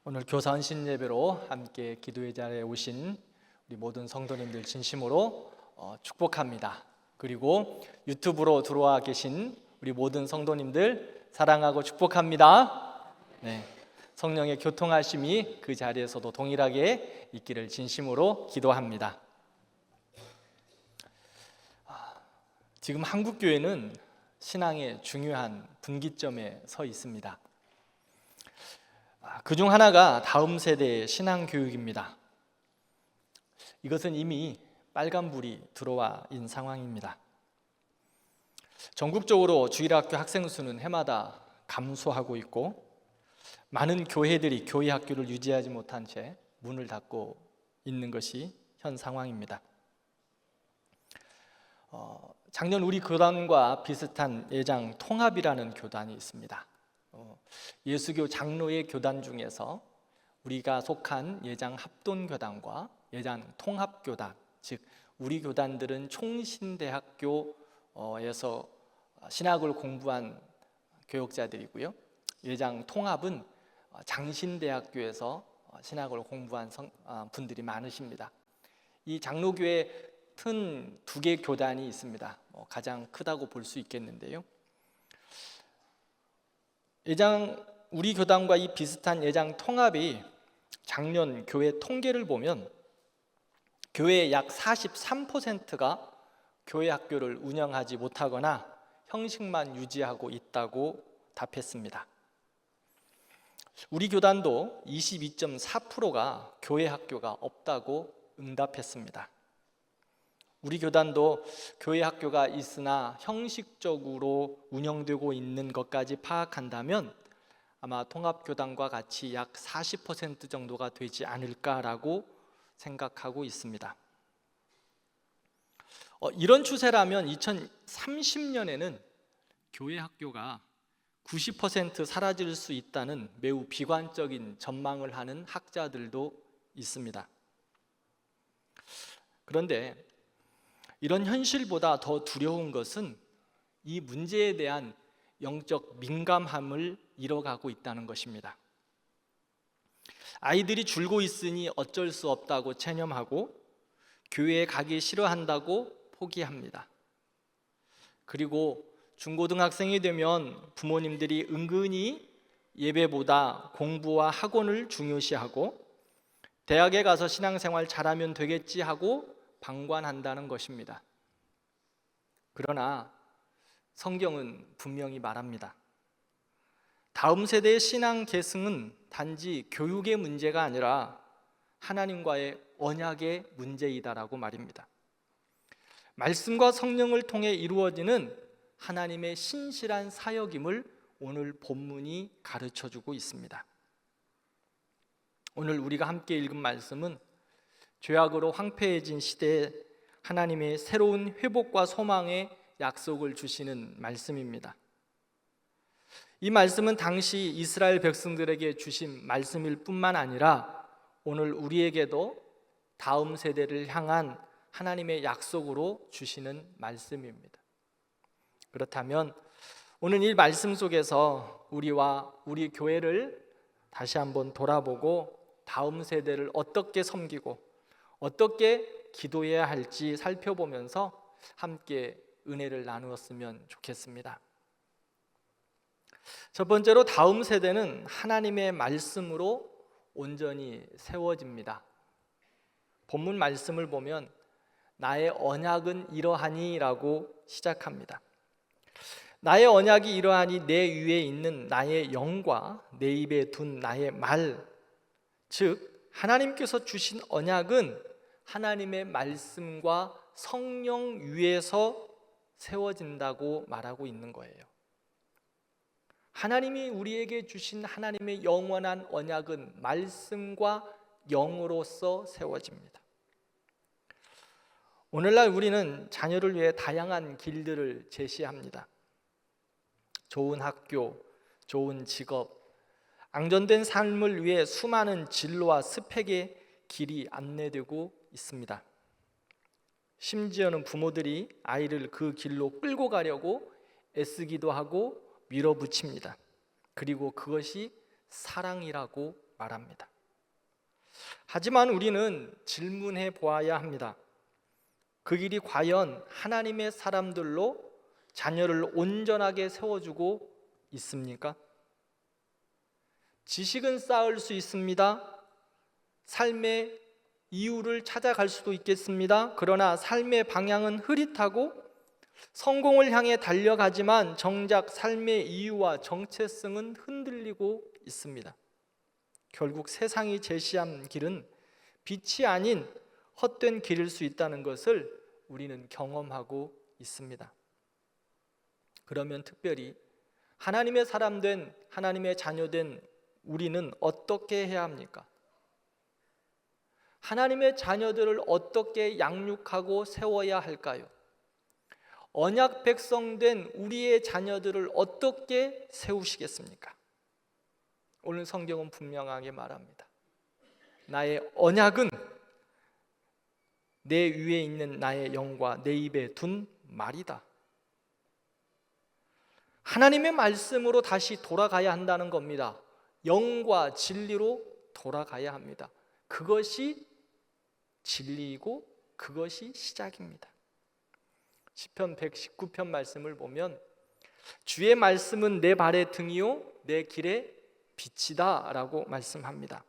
오늘 교사 헌신 예배로 함께 기도의 자리에 오신 우리 모든 성도님들 진심으로 축복합니다. 그리고 유튜브로 들어와 계신 우리 모든 성도님들 사랑하고 축복합니다. 네, 성령의 교통하심이 그 자리에서도 동일하게 있기를 진심으로 기도합니다. 지금 한국교회는 신앙의 중요한 분기점에 서 있습니다. 그중 하나가 다음 세대의 신앙교육입니다. 이것은 이미 빨간불이 들어와 있는 상황입니다. 전국적으로 주일학교 학생 수는 해마다 감소하고 있고, 많은 교회들이 교회 학교를 유지하지 못한 채 문을 닫고 있는 것이 현 상황입니다. 작년 우리 교단과 비슷한 예장 통합이라는 교단이 있습니다. 예수교 장로의 교단 중에서 우리가 속한 예장 합돈교단과 예장 통합교단, 즉 우리 교단들은 총신대학교에서 신학을 공부한 교역자들이고요, 예장 통합은 장신대학교에서 신학을 공부한 분들이 많으십니다. 이 장로교회 큰 두 개 교단이 있습니다. 가장 크다고 볼 수 있겠는데요, 우리 교단과 이 비슷한 예장 통합이 작년 교회 통계를 보면 교회의 약 43%가 교회 학교를 운영하지 못하거나 형식만 유지하고 있다고 답했습니다. 우리 교단도 22.4%가 교회 학교가 없다고 응답했습니다. 우리 교단도 교회 학교가 있으나 형식적으로 운영되고 있는 것까지 파악한다면 아마 통합교단과 같이 약 40% 정도가 되지 않을까라고 생각하고 있습니다. 이런 추세라면 2030년에는 교회 학교가 90% 사라질 수 있다는 매우 비관적인 전망을 하는 학자들도 있습니다. 그런데 이런 현실보다 더 두려운 것은 이 문제에 대한 영적 민감함을 잃어가고 있다는 것입니다. 아이들이 줄고 있으니 어쩔 수 없다고 체념하고 교회에 가기 싫어한다고 포기합니다. 그리고 중고등학생이 되면 부모님들이 은근히 예배보다 공부와 학원을 중요시하고 대학에 가서 신앙생활 잘하면 되겠지 하고 방관한다는 것입니다. 그러나 성경은 분명히 말합니다. 다음 세대의 신앙 계승은 단지 교육의 문제가 아니라 하나님과의 언약의 문제이다라고 말입니다. 말씀과 성령을 통해 이루어지는 하나님의 신실한 사역임을 오늘 본문이 가르쳐주고 있습니다. 오늘 우리가 함께 읽은 말씀은 죄악으로 황폐해진 시대에 하나님의 새로운 회복과 소망의 약속을 주시는 말씀입니다. 이 말씀은 당시 이스라엘 백성들에게 주신 말씀일 뿐만 아니라 오늘 우리에게도 다음 세대를 향한 하나님의 약속으로 주시는 말씀입니다. 그렇다면 오늘 이 말씀 속에서 우리와 우리 교회를 다시 한번 돌아보고 다음 세대를 어떻게 섬기고 어떻게 기도해야 할지 살펴보면서 함께 은혜를 나누었으면 좋겠습니다. 첫 번째로 다음 세대는 하나님의 말씀으로 온전히 세워집니다. 본문 말씀을 보면 나의 언약은 이러하니 라고 시작합니다. 나의 언약이 이러하니 내 위에 있는 나의 영과 내 입에 둔 나의 말, 즉 하나님께서 주신 언약은 하나님의 말씀과 성령 위에서 세워진다고 말하고 있는 거예요. 하나님이 우리에게 주신 하나님의 영원한 언약은 말씀과 영으로서 세워집니다. 오늘날 우리는 자녀를 위해 다양한 길들을 제시합니다. 좋은 학교, 좋은 직업, 안정된 삶을 위해 수많은 진로와 스펙의 길이 안내되고 있습니다. 심지어는 부모들이 아이를 그 길로 끌고 가려고 애쓰기도 하고 밀어붙입니다. 그리고 그것이 사랑이라고 말합니다. 하지만 우리는 질문해 보아야 합니다. 그 길이 과연 하나님의 사람들로 자녀를 온전하게 세워주고 있습니까? 지식은 쌓을 수 있습니다. 삶의 이유를 찾아갈 수도 있겠습니다. 그러나 삶의 방향은 흐릿하고 성공을 향해 달려가지만 정작 삶의 이유와 정체성은 흔들리고 있습니다. 결국 세상이 제시한 길은 빛이 아닌 헛된 길일 수 있다는 것을 우리는 경험하고 있습니다. 그러면 특별히 하나님의 사람 된, 하나님의 자녀 된 우리는 어떻게 해야 합니까? 하나님의 자녀들을 어떻게 양육하고 세워야 할까요? 언약 백성 된 우리의 자녀들을 어떻게 세우시겠습니까? 오늘 성경은 분명하게 말합니다. 나의 언약은 내 위에 있는 나의 영과 내 입에 둔 말이다. 하나님의 말씀으로 다시 돌아가야 한다는 겁니다. 영과 진리로 돌아가야 합니다. 그것이 진리이고 그것이 시작입니다. 시편 119편 말씀을 보면 주의 말씀은 내 발의 등이요 내 길의 빛이다 라고 말씀합니다.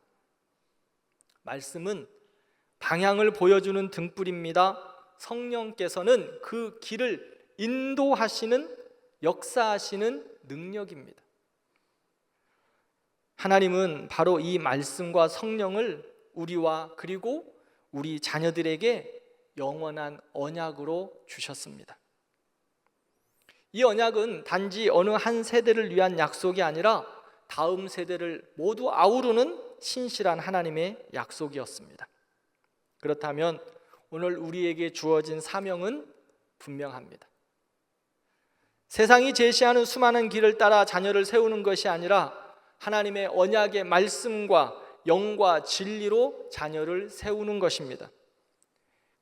말씀은 방향을 보여주는 등불입니다. 성령께서는 그 길을 인도하시는, 역사하시는 능력입니다. 하나님은 바로 이 말씀과 성령을 우리와 그리고 우리 자녀들에게 영원한 언약으로 주셨습니다. 이 언약은 단지 어느 한 세대를 위한 약속이 아니라 다음 세대를 모두 아우르는 신실한 하나님의 약속이었습니다. 그렇다면 오늘 우리에게 주어진 사명은 분명합니다. 세상이 제시하는 수많은 길을 따라 자녀를 세우는 것이 아니라 하나님의 언약의 말씀과 영과 진리로 자녀를 세우는 것입니다.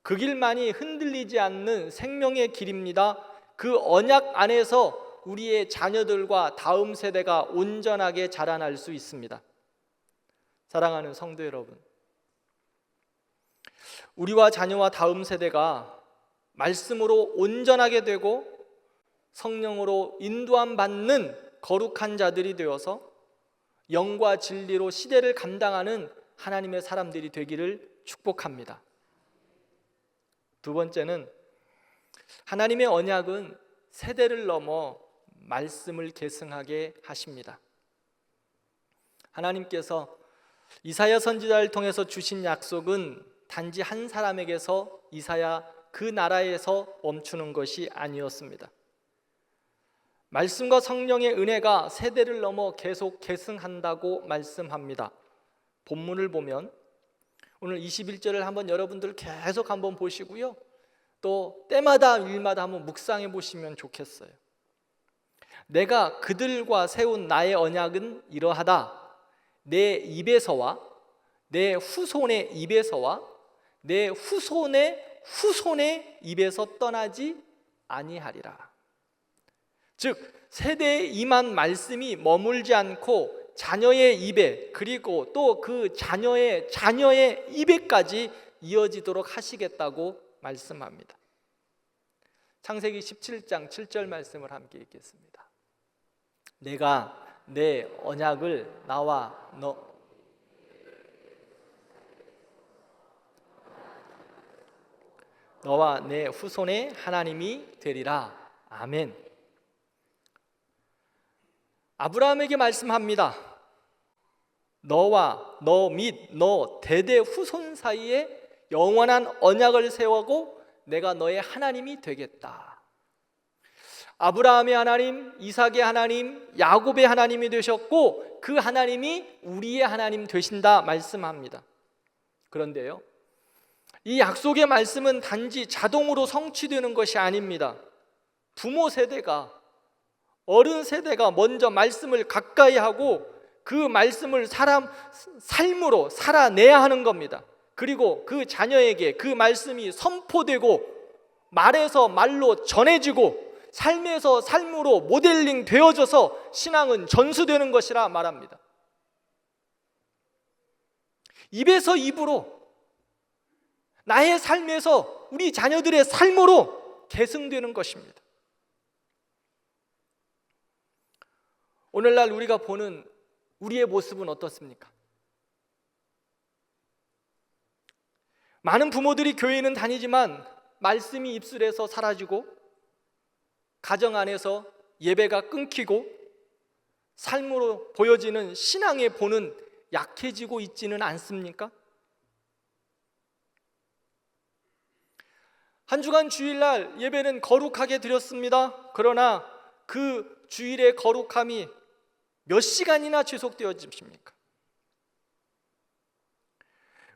그 길만이 흔들리지 않는 생명의 길입니다. 그 언약 안에서 우리의 자녀들과 다음 세대가 온전하게 자라날 수 있습니다. 사랑하는 성도 여러분, 우리와 자녀와 다음 세대가 말씀으로 온전하게 되고 성령으로 인도함 받는 거룩한 자들이 되어서 영과 진리로 시대를 감당하는 하나님의 사람들이 되기를 축복합니다. 두 번째는 하나님의 언약은 세대를 넘어 말씀을 계승하게 하십니다. 하나님께서 이사야 선지자를 통해서 주신 약속은 단지 한 사람에게서 이사야 그 나라에서 멈추는 것이 아니었습니다. 말씀과 성령의 은혜가 세대를 넘어 계속 계승한다고 말씀합니다. 본문을 보면 오늘 21절을 한번 여러분들 계속 한번 보시고요. 또 때마다 일마다 한번 묵상해 보시면 좋겠어요. 내가 그들과 세운 나의 언약은 이러하다. 내 입에서와 내 후손의 입에서와 내 후손의 후손의 입에서 떠나지 아니하리라. 즉 세대에 임한 말씀이 머물지 않고 자녀의 입에 그리고 또 그 자녀의 입에까지 이어지도록 하시겠다고 말씀합니다. 창세기 17장 7절 말씀을 함께 읽겠습니다. 내가 내 언약을 너와 내 후손의 하나님이 되리라. 아멘. 아브라함에게 말씀합니다. 너와 너 및 너 대대 후손 사이에 영원한 언약을 세우고 내가 너의 하나님이 되겠다. 아브라함의 하나님, 이삭의 하나님, 야곱의 하나님이 되셨고 그 하나님이 우리의 하나님 되신다 말씀합니다. 그런데요, 이 약속의 말씀은 단지 자동으로 성취되는 것이 아닙니다. 부모 세대가, 어른 세대가 먼저 말씀을 가까이 하고 그 말씀을 삶으로 살아내야 하는 겁니다. 그리고 그 자녀에게 그 말씀이 선포되고 말에서 말로 전해지고 삶에서 삶으로 모델링 되어져서 신앙은 전수되는 것이라 말합니다. 입에서 입으로, 나의 삶에서 우리 자녀들의 삶으로 계승되는 것입니다. 오늘날 우리가 보는 우리의 모습은 어떻습니까? 많은 부모들이 교회는 다니지만 말씀이 입술에서 사라지고 가정 안에서 예배가 끊기고 삶으로 보여지는 신앙의 본은 약해지고 있지는 않습니까? 한 주간 주일날 예배는 거룩하게 드렸습니다. 그러나 그 주일의 거룩함이 몇 시간이나 지속되어집니까?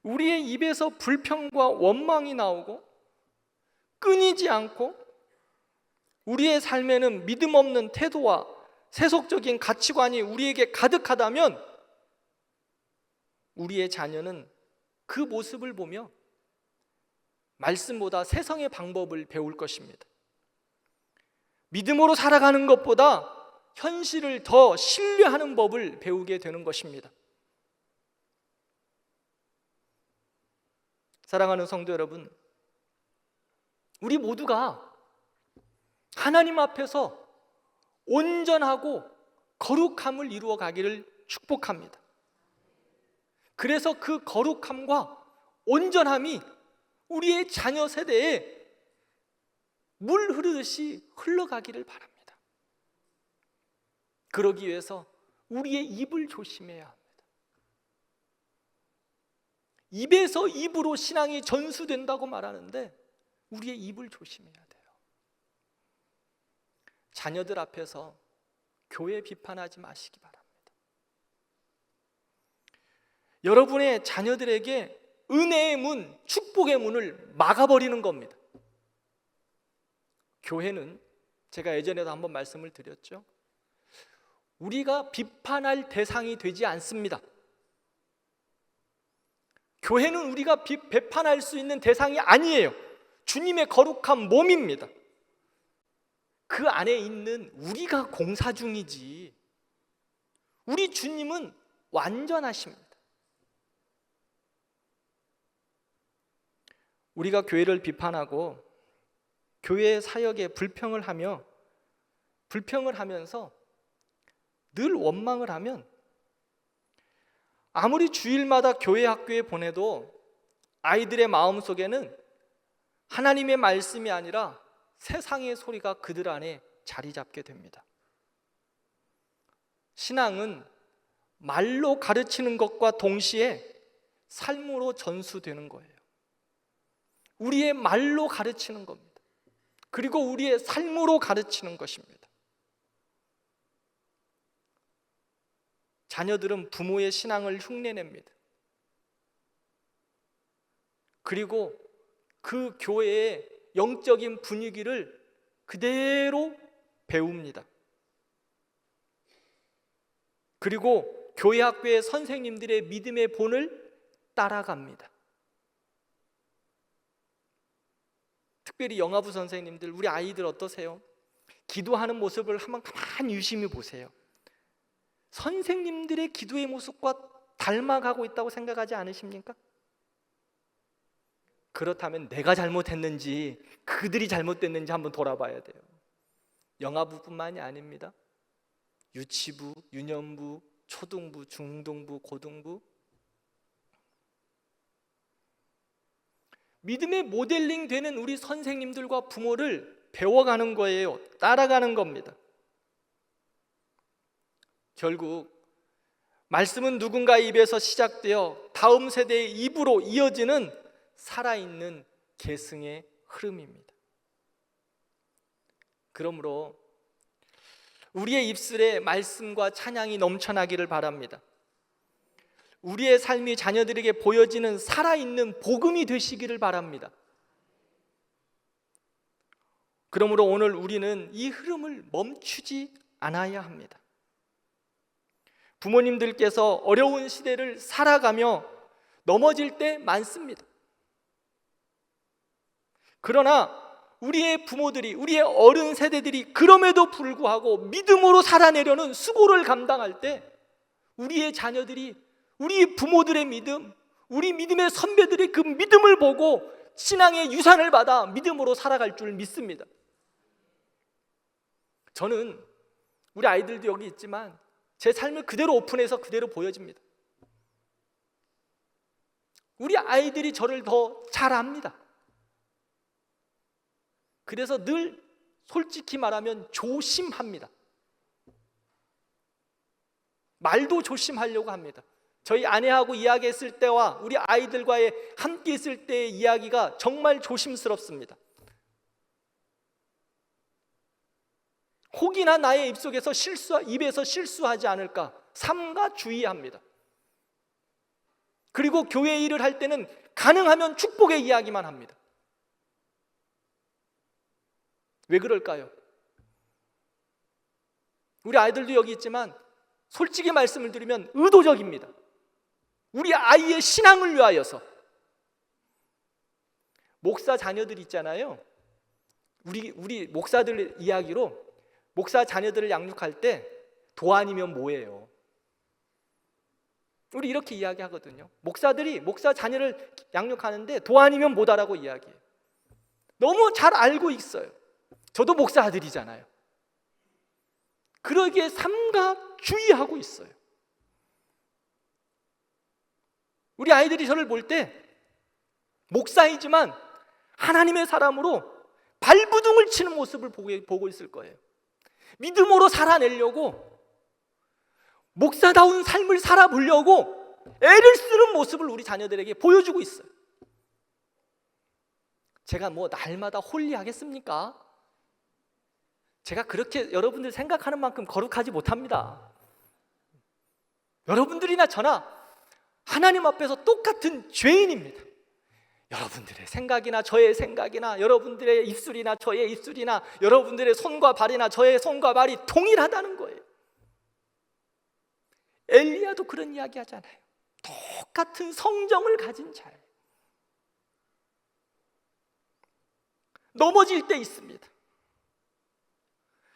우리의 입에서 불평과 원망이 나오고 끊이지 않고 우리의 삶에는 믿음 없는 태도와 세속적인 가치관이 우리에게 가득하다면 우리의 자녀는 그 모습을 보며 말씀보다 세상의 방법을 배울 것입니다. 믿음으로 살아가는 것보다 현실을 더 신뢰하는 법을 배우게 되는 것입니다. 사랑하는 성도 여러분, 우리 모두가 하나님 앞에서 온전하고 거룩함을 이루어 가기를 축복합니다. 그래서 그 거룩함과 온전함이 우리의 자녀 세대에 물 흐르듯이 흘러가기를 바랍니다. 그러기 위해서 우리의 입을 조심해야 합니다. 입에서 입으로 신앙이 전수된다고 말하는데 우리의 입을 조심해야 돼요. 자녀들 앞에서 교회 비판하지 마시기 바랍니다. 여러분의 자녀들에게 은혜의 문, 축복의 문을 막아버리는 겁니다. 교회는 제가 예전에도 한번 말씀을 드렸죠. 우리가 비판할 대상이 되지 않습니다. 교회는 우리가 비판할 수 있는 대상이 아니에요. 주님의 거룩한 몸입니다. 그 안에 있는 우리가 공사 중이지 우리 주님은 완전하십니다. 우리가 교회를 비판하고 교회의 사역에 불평을 하면서 늘 원망을 하면 아무리 주일마다 교회 학교에 보내도 아이들의 마음속에는 하나님의 말씀이 아니라 세상의 소리가 그들 안에 자리 잡게 됩니다. 신앙은 말로 가르치는 것과 동시에 삶으로 전수되는 거예요. 우리의 말로 가르치는 겁니다. 그리고 우리의 삶으로 가르치는 것입니다. 자녀들은 부모의 신앙을 흉내냅니다. 그리고 그 교회의 영적인 분위기를 그대로 배웁니다. 그리고 교회 학교의 선생님들의 믿음의 본을 따라갑니다. 특별히 영아부 선생님들, 우리 아이들 어떠세요? 기도하는 모습을 한번 가만히 유심히 보세요. 선생님들의 기도의 모습과 닮아가고 있다고 생각하지 않으십니까? 그렇다면 내가 잘못했는지 그들이 잘못됐는지 한번 돌아봐야 돼요. 영아부뿐만이 아닙니다. 유치부, 유년부, 초등부, 중등부, 고등부, 믿음의 모델링 되는 우리 선생님들과 부모를 배워가는 거예요. 따라가는 겁니다. 결국 말씀은 누군가의 입에서 시작되어 다음 세대의 입으로 이어지는 살아있는 계승의 흐름입니다. 그러므로 우리의 입술에 말씀과 찬양이 넘쳐나기를 바랍니다. 우리의 삶이 자녀들에게 보여지는 살아있는 복음이 되시기를 바랍니다. 그러므로 오늘 우리는 이 흐름을 멈추지 않아야 합니다. 부모님들께서 어려운 시대를 살아가며 넘어질 때 많습니다. 그러나 우리의 부모들이, 우리의 어른 세대들이 그럼에도 불구하고 믿음으로 살아내려는 수고를 감당할 때 우리의 자녀들이 우리 부모들의 믿음, 우리 믿음의 선배들의 그 믿음을 보고 신앙의 유산을 받아 믿음으로 살아갈 줄 믿습니다. 저는 우리 아이들도 여기 있지만 제 삶을 그대로 오픈해서 그대로 보여집니다. 우리 아이들이 저를 더 잘 압니다. 그래서 늘 솔직히 말하면 조심합니다. 말도 조심하려고 합니다. 저희 아내하고 이야기했을 때와 우리 아이들과의 함께 있을 때의 이야기가 정말 조심스럽습니다. 혹이나 나의 입속에서 입에서 실수하지 않을까 삼가 주의합니다. 그리고 교회 일을 할 때는 가능하면 축복의 이야기만 합니다. 왜 그럴까요? 우리 아이들도 여기 있지만 솔직히 말씀을 드리면 의도적입니다. 우리 아이의 신앙을 위하여서. 목사 자녀들 있잖아요. 우리 목사들 이야기로 목사 자녀들을 양육할 때 도 아니면 뭐예요? 우리 이렇게 이야기하거든요. 목사들이 목사 자녀를 양육하는데 도 아니면 뭐다라고 이야기해요. 너무 잘 알고 있어요. 저도 목사 아들이잖아요. 그러기에 삼가 주의하고 있어요. 우리 아이들이 저를 볼 때 목사이지만 하나님의 사람으로 발부둥을 치는 모습을 보고 있을 거예요. 믿음으로 살아내려고 목사다운 삶을 살아보려고 애를 쓰는 모습을 우리 자녀들에게 보여주고 있어요. 제가 뭐 날마다 홀리하겠습니까? 제가 그렇게 여러분들 생각하는 만큼 거룩하지 못합니다. 여러분들이나 저나 하나님 앞에서 똑같은 죄인입니다. 여러분들의 생각이나 저의 생각이나 여러분들의 입술이나 저의 입술이나 여러분들의 손과 발이나 저의 손과 발이 동일하다는 거예요. 엘리야도 그런 이야기 하잖아요. 똑같은 성정을 가진 자예요. 넘어질 때 있습니다.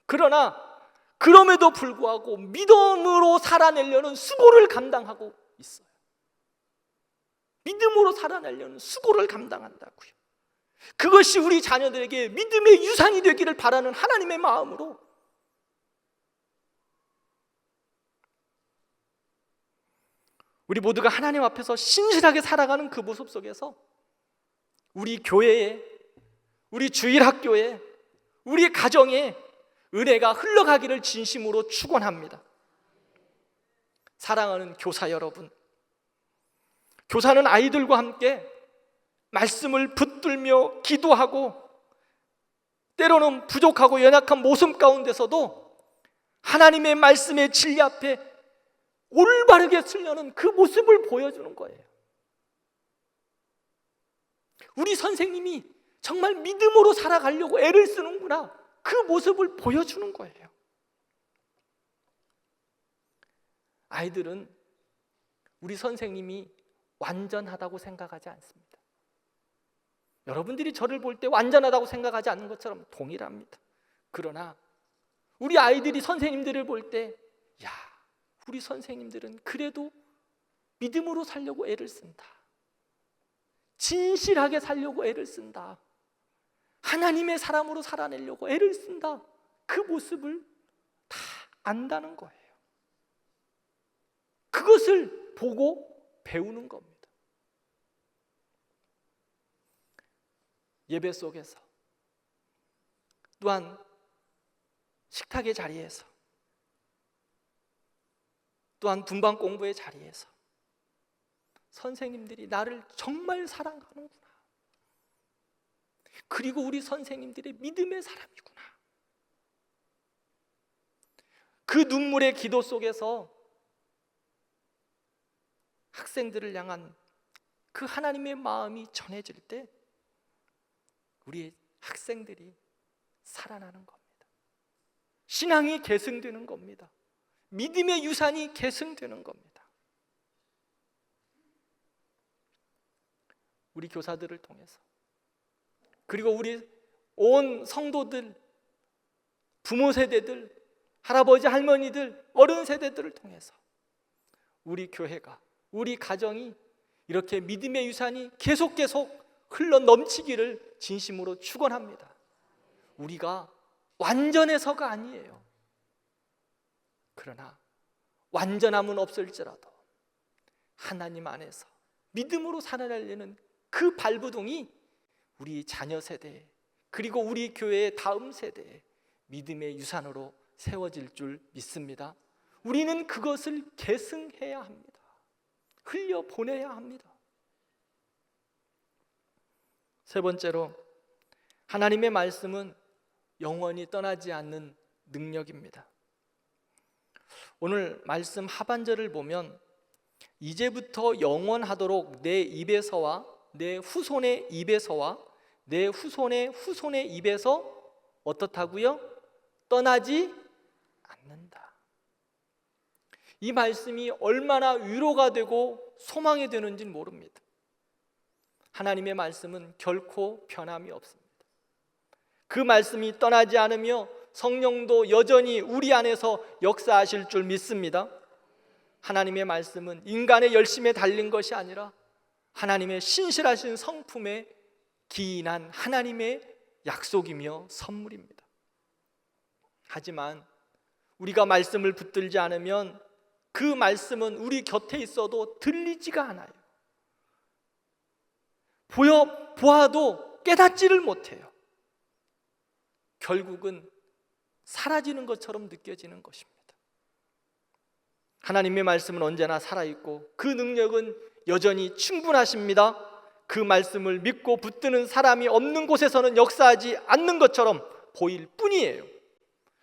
그러나 그럼에도 불구하고 믿음으로 살아내려는 수고를 감당하고 있어요. 믿음으로 살아내려는 수고를 감당한다고요. 그것이 우리 자녀들에게 믿음의 유산이 되기를 바라는 하나님의 마음으로 우리 모두가 하나님 앞에서 신실하게 살아가는 그 모습 속에서 우리 교회에, 우리 주일학교에, 우리 가정에 은혜가 흘러가기를 진심으로 축원합니다. 사랑하는 교사 여러분, 교사는 아이들과 함께 말씀을 붙들며 기도하고 때로는 부족하고 연약한 모습 가운데서도 하나님의 말씀의 진리 앞에 올바르게 쓰려는 그 모습을 보여주는 거예요. 우리 선생님이 정말 믿음으로 살아가려고 애를 쓰는구나, 그 모습을 보여주는 거예요. 아이들은 우리 선생님이 완전하다고 생각하지 않습니다. 여러분들이 저를 볼 때 완전하다고 생각하지 않는 것처럼 동일합니다. 그러나 우리 아이들이 선생님들을 볼 때, 야, 우리 선생님들은 그래도 믿음으로 살려고 애를 쓴다. 진실하게 살려고 애를 쓴다. 하나님의 사람으로 살아내려고 애를 쓴다. 그 모습을 다 안다는 거예요. 그것을 보고 배우는 겁니다. 예배 속에서 또한 식탁의 자리에서 또한 분방 공부의 자리에서 선생님들이 나를 정말 사랑하는구나, 그리고 우리 선생님들의 믿음의 사람이구나, 그 눈물의 기도 속에서 학생들을 향한 그 하나님의 마음이 전해질 때 우리 학생들이 살아나는 겁니다. 신앙이 계승되는 겁니다. 믿음의 유산이 계승되는 겁니다. 우리 교사들을 통해서, 그리고 우리 온 성도들, 부모 세대들, 할아버지 할머니들, 어른 세대들을 통해서 우리 교회가, 우리 가정이 이렇게 믿음의 유산이 계속 흘러 넘치기를 진심으로 축원합니다. 우리가 완전해서가 아니에요. 그러나 완전함은 없을지라도 하나님 안에서 믿음으로 살아내려는 그 발부동이 우리 자녀 세대 그리고 우리 교회의 다음 세대에 믿음의 유산으로 세워질 줄 믿습니다. 우리는 그것을 계승해야 합니다. 흘려보내야 합니다. 세 번째로, 하나님의 말씀은 영원히 떠나지 않는 능력입니다. 오늘 말씀 하반절을 보면 이제부터 영원하도록 내 입에서와 내 후손의 입에서와 내 후손의 후손의 입에서 어떻다고요? 떠나지 않는다. 이 말씀이 얼마나 위로가 되고 소망이 되는지는 모릅니다. 하나님의 말씀은 결코 변함이 없습니다. 그 말씀이 떠나지 않으며 성령도 여전히 우리 안에서 역사하실 줄 믿습니다. 하나님의 말씀은 인간의 열심에 달린 것이 아니라 하나님의 신실하신 성품에 기인한 하나님의 약속이며 선물입니다. 하지만 우리가 말씀을 붙들지 않으면 그 말씀은 우리 곁에 있어도 들리지가 않아요. 보아도 깨닫지를 못해요. 결국은 사라지는 것처럼 느껴지는 것입니다. 하나님의 말씀은 언제나 살아있고 그 능력은 여전히 충분하십니다. 그 말씀을 믿고 붙드는 사람이 없는 곳에서는 역사하지 않는 것처럼 보일 뿐이에요.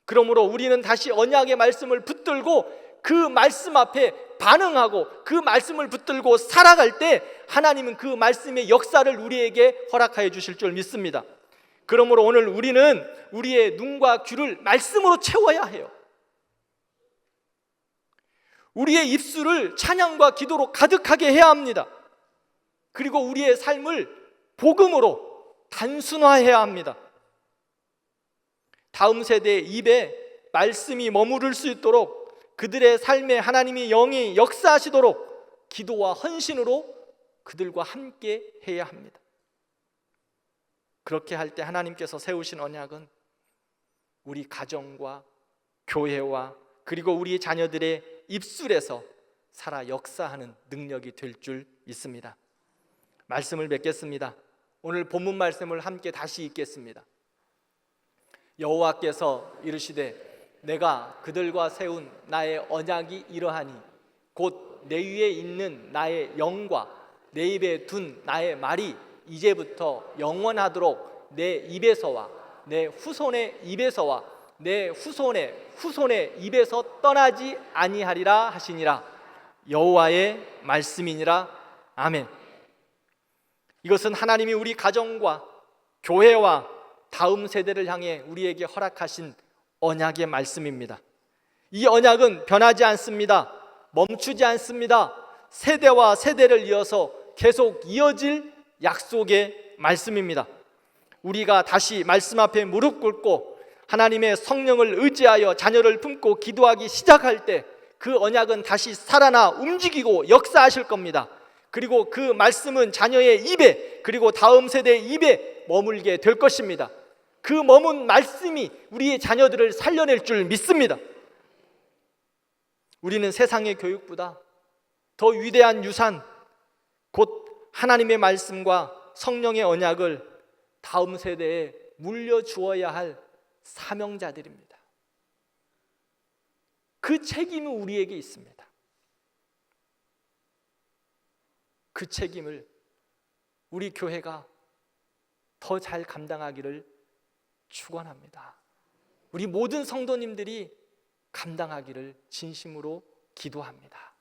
그러므로 우리는 다시 언약의 말씀을 붙들고 그 말씀 앞에 반응하고 그 말씀을 붙들고 살아갈 때 하나님은 그 말씀의 역사를 우리에게 허락하여 주실 줄 믿습니다. 그러므로 오늘 우리는 우리의 눈과 귀를 말씀으로 채워야 해요. 우리의 입술을 찬양과 기도로 가득하게 해야 합니다. 그리고 우리의 삶을 복음으로 단순화해야 합니다. 다음 세대의 입에 말씀이 머무를 수 있도록 그들의 삶에 하나님이 영이 역사하시도록 기도와 헌신으로 그들과 함께 해야 합니다. 그렇게 할 때 하나님께서 세우신 언약은 우리 가정과 교회와 그리고 우리 자녀들의 입술에서 살아 역사하는 능력이 될 줄 믿습니다. 말씀을 맺겠습니다. 오늘 본문 말씀을 함께 다시 읽겠습니다. 여호와께서 이르시되 내가 그들과 세운 나의 언약이 이러하니 곧 내 위에 있는 나의 영과 내 입에 둔 나의 말이 이제부터 영원하도록 내 입에서와 내 후손의 입에서와 내 후손의 후손의 입에서 떠나지 아니하리라 하시니라. 여호와의 말씀이니라. 아멘. 이것은 하나님이 우리 가정과 교회와 다음 세대를 향해 우리에게 허락하신 언약의 말씀입니다. 이 언약은 변하지 않습니다. 멈추지 않습니다. 세대와 세대를 이어서 계속 이어질 약속의 말씀입니다. 우리가 다시 말씀 앞에 무릎 꿇고 하나님의 성령을 의지하여 자녀를 품고 기도하기 시작할 때 그 언약은 다시 살아나 움직이고 역사하실 겁니다. 그리고 그 말씀은 자녀의 입에 그리고 다음 세대의 입에 머물게 될 것입니다. 그 머문 말씀이 우리의 자녀들을 살려낼 줄 믿습니다. 우리는 세상의 교육보다 더 위대한 유산, 곧 하나님의 말씀과 성령의 언약을 다음 세대에 물려주어야 할 사명자들입니다. 그 책임은 우리에게 있습니다. 그 책임을 우리 교회가 더 잘 감당하기를 축원합니다. 우리 모든 성도님들이 감당하기를 진심으로 기도합니다.